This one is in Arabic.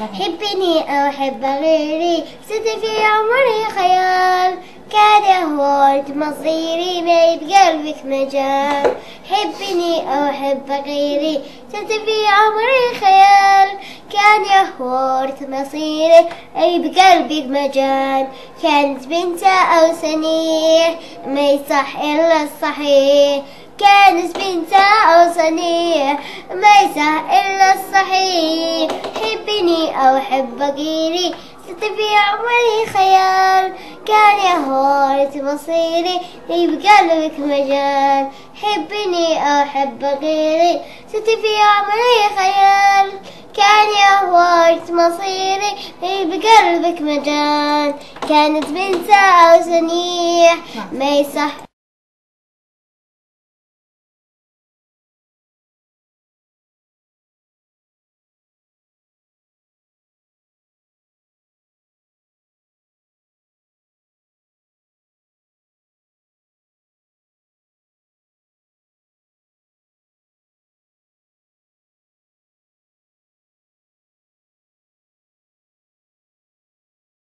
حبني أو حب غيري ست في عمري خيال، كان يهوت مصيري ما بقلبك مجال. حبني أو حب غيري ست في عمري خيال، كان يهوت مصيري أي بقلبك مجال. كانت بنت أو سنيح ما يصح إلا الصحيح، كانت بنت أو صنيع ما يصح إلا الصحيح. حبني أو حب غيري ست في عمري خيال، كان يهوت مصيري بقلبك مجال. حبني أو حب غيري ست في عمري خيال، كان يهوت مصيري بقلبك مجال. كانت بنت أو صنيع ما يصح